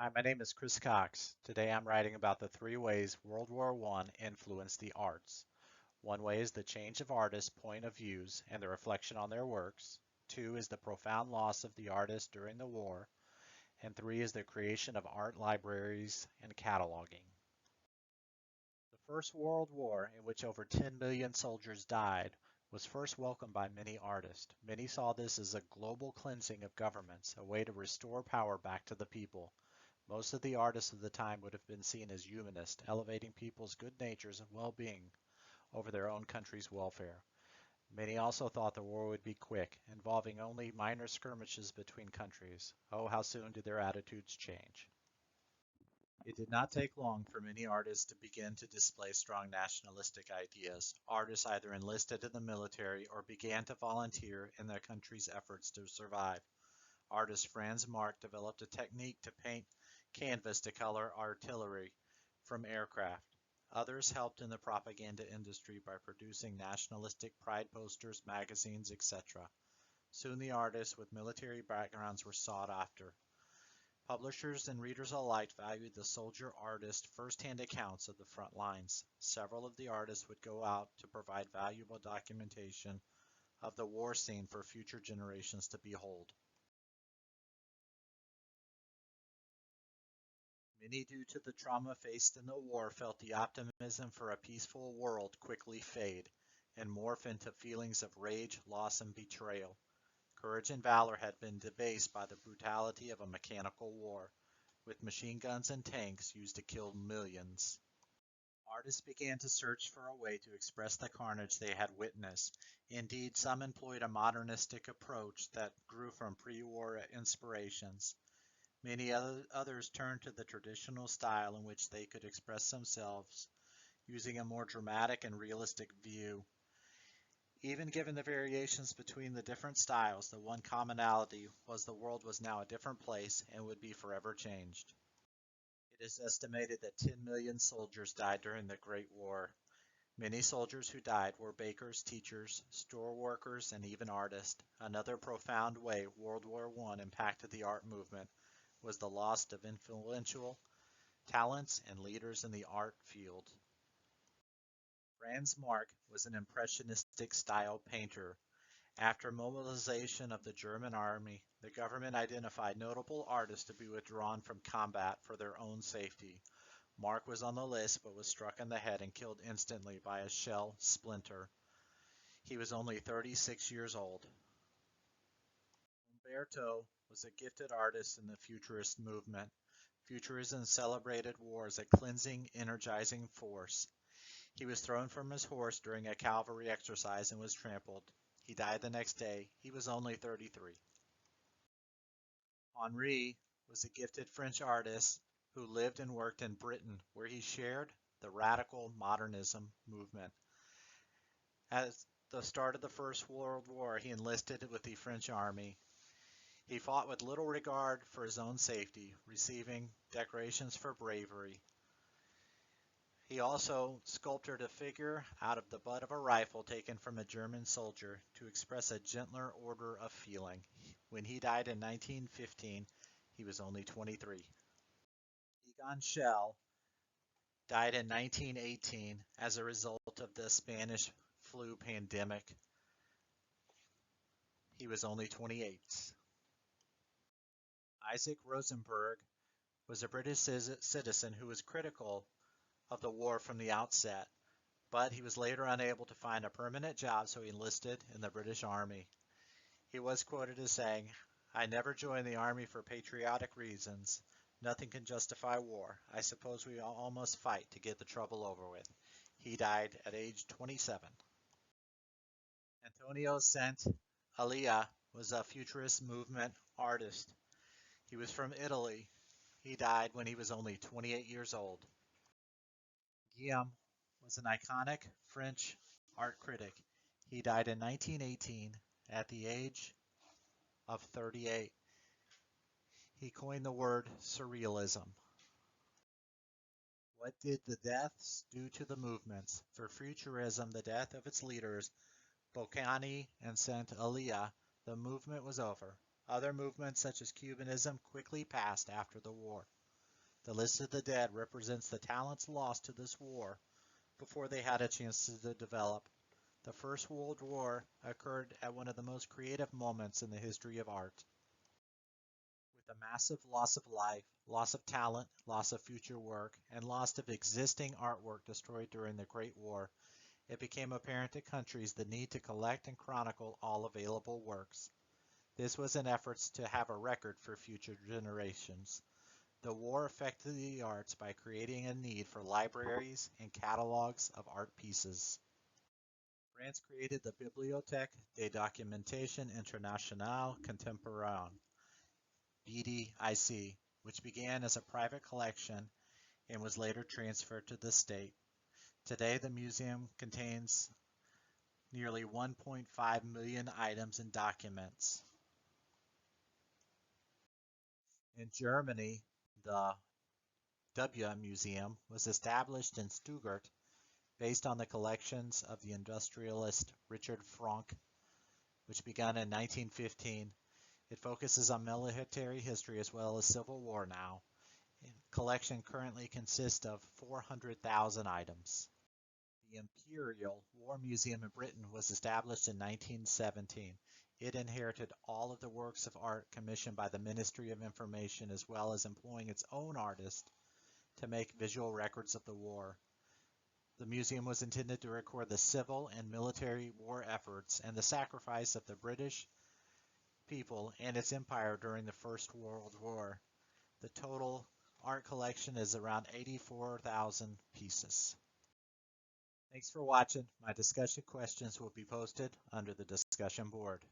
Hi, my name is Chris Cox. Today I'm writing about the three ways World War I influenced the arts. One way is the change of artists' point of views and the reflection on their works. Two is the profound loss of the artist during the war. And three is the creation of art libraries and cataloging. The First World War, in which over 10 million soldiers died, was first welcomed by many artists. Many saw this as a global cleansing of governments, a way to restore power back to the people. Most of the artists of the time would have been seen as humanist, elevating people's good natures and well-being over their own country's welfare. Many also thought the war would be quick, involving only minor skirmishes between countries. Oh, how soon did their attitudes change. It did not take long for many artists to begin to display strong nationalistic ideas. Artists either enlisted in the military or began to volunteer in their country's efforts to survive. Artist Franz Marc developed a technique to paint canvas to color artillery from aircraft. Others helped in the propaganda industry by producing nationalistic pride posters, magazines, etc. Soon the artists with military backgrounds were sought after. Publishers and readers alike valued the soldier-artist first-hand accounts of the front lines. Several of the artists would go out to provide valuable documentation of the war scene for future generations to behold. Many, due to the trauma faced in the war, felt the optimism for a peaceful world quickly fade and morph into feelings of rage, loss, and betrayal. Courage and valor had been debased by the brutality of a mechanical war, with machine guns and tanks used to kill millions. Artists began to search for a way to express the carnage they had witnessed. Indeed, some employed a modernistic approach that grew from pre-war inspirations. Many others turned to the traditional style in which they could express themselves, using a more dramatic and realistic view. Even given the variations between the different styles, the one commonality was the world was now a different place and would be forever changed. It is estimated that 10 million soldiers died during the Great War. Many soldiers who died were bakers, teachers, store workers, and even artists. Another profound way World War I impacted the art movement was the loss of influential talents and leaders in the art field. Franz Marc was an impressionistic style painter. After mobilization of the German army, the government identified notable artists to be withdrawn from combat for their own safety. Marc was on the list but was struck in the head and killed instantly by a shell splinter. He was only 36 years old. Umberto was a gifted artist in the Futurist movement. Futurism celebrated war as a cleansing, energizing force. He was thrown from his horse during a cavalry exercise and was trampled. He died the next day. He was only 33. Henri was a gifted French artist who lived and worked in Britain, where he shared the radical modernism movement. At the start of the First World War, he enlisted with the French army. He fought with little regard for his own safety, receiving decorations for bravery. He also sculpted a figure out of the butt of a rifle taken from a German soldier to express a gentler order of feeling. When he died in 1915, he was only 23. Egon Schiele died in 1918 as a result of the Spanish flu pandemic. He was only 28. Isaac Rosenberg was a British citizen who was critical of the war from the outset, but he was later unable to find a permanent job, so he enlisted in the British Army. He was quoted as saying, "I never joined the Army for patriotic reasons. Nothing can justify war. I suppose we all must fight to get the trouble over with." He died at age 27. Antonio Sant'Elia was a futurist movement artist. He was from Italy. He died when he was only 28 years old. Guillaume was an iconic French art critic. He died in 1918 at the age of 38. He coined the word surrealism. What did the deaths do to the movements? For Futurism, the death of its leaders, Boccioni and Sant'Elia, the movement was over. Other movements such as Cubanism quickly passed after the war. The list of the dead represents the talents lost to this war before they had a chance to develop. The First World War occurred at one of the most creative moments in the history of art. With a massive loss of life, loss of talent, loss of future work, and loss of existing artwork destroyed during the Great War, it became apparent to countries the need to collect and chronicle all available works. This was in efforts to have a record for future generations. The war affected the arts by creating a need for libraries and catalogs of art pieces. France created the Bibliothèque de Documentation Internationale Contemporaine, BDIC, which began as a private collection and was later transferred to the state. Today, the museum contains nearly 1.5 million items and documents. In Germany, the W Museum was established in Stuttgart based on the collections of the industrialist Richard Frank, which began in 1915. It focuses on military history as well as Civil War now. The collection currently consists of 400,000 items. The Imperial War Museum in Britain was established in 1917. It inherited all of the works of art commissioned by the Ministry of Information as well as employing its own artists to make visual records of the war. The museum was intended to record the civil and military war efforts and the sacrifice of the British people and its empire during the First World War. The total art collection is around 84,000 pieces. Thanks for watching. My discussion questions will be posted under the discussion board.